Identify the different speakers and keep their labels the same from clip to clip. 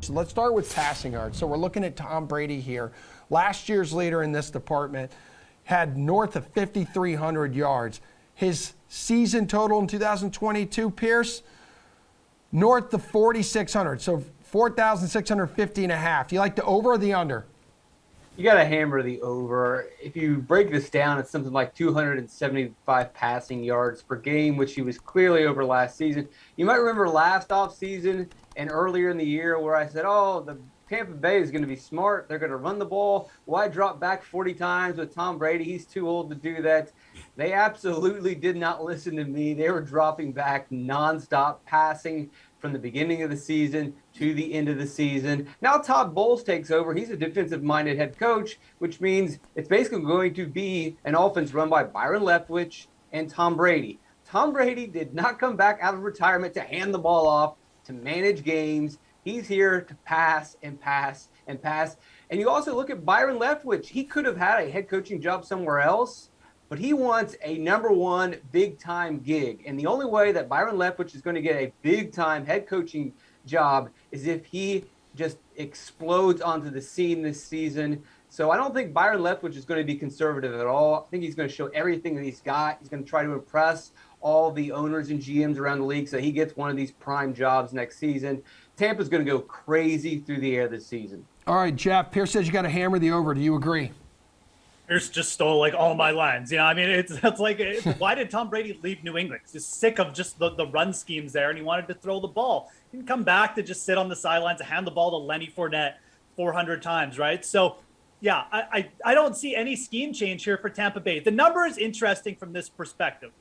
Speaker 1: So let's start with passing yards. So we're looking at Tom Brady here. Last year's leader in this department had north of 5,300 yards. His season total in 2022, Pierce, north of 4,600. So 4,650 and a half. Do you like the over or the under?
Speaker 2: You got to hammer the over. If you break this down, it's something like 275 passing yards per game, which he was clearly over last season. You might remember last offseason and earlier in the year where I said, oh, the Tampa Bay is going to be smart. They're going to run the ball. Why drop back 40 times with Tom Brady? He's too old to do that. They absolutely did not listen to me. They were dropping back nonstop, passing from the beginning of the season to the end of the season. Now Todd Bowles takes over. He's a defensive-minded head coach, which means it's basically going to be an offense run by Byron Leftwich and Tom Brady. Tom Brady did not come back out of retirement to hand the ball off, to manage games. He's here to pass and pass and pass. And you also look at Byron Leftwich. He could have had a head coaching job somewhere else, but he wants a number one big-time gig. And the only way that Byron Leftwich is going to get a big-time head coaching job is if he just explodes onto the scene this season. So I don't think Byron Leftwich is going to be conservative at all. I think he's going to show everything that he's got. He's going to try to impress all the owners and GMs around the league so he gets one of these prime jobs next season. Tampa's going to go crazy through the air this season.
Speaker 1: All right, Jeff, Pierce says you got to hammer the over. Do you agree?
Speaker 3: Pierce just stole like all my lines. I mean, it's like, why did Tom Brady leave New England? He's just sick of just the run schemes there, and he wanted to throw the ball. He didn't come back to just sit on the sidelines and hand the ball to Lenny Fournette 400 times, right? So, yeah, I don't see any scheme change here for Tampa Bay. The number is interesting from this perspective.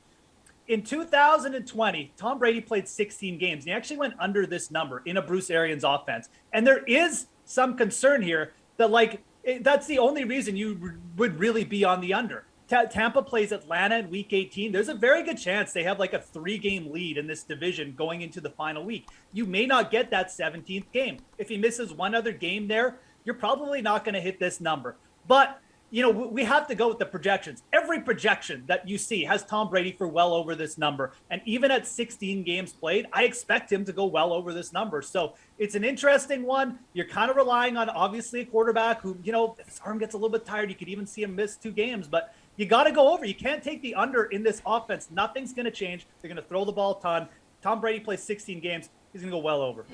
Speaker 3: In 2020, Tom Brady played 16 games. And he actually went under this number in a Bruce Arians offense. And there is some concern here that, like, that's the only reason you would really be on the under. Tampa plays Atlanta in week 18. There's a very good chance they have like a 3-game lead in this division going into the final week. You may not get that 17th game. If he misses one other game there, you're probably not going to hit this number. But, you know, we have to go with the projections. Every projection that you see has Tom Brady for well over this number. And even at 16 games played, I expect him to go well over this number. So it's an interesting one. You're kind of relying on, obviously, a quarterback who, you know, if his arm gets a little bit tired, you could even see him miss 2 games. But you got to go over. You can't take the under in this offense. Nothing's going to change. They're going to throw the ball a ton. Tom Brady plays 16 games. He's going to go well over.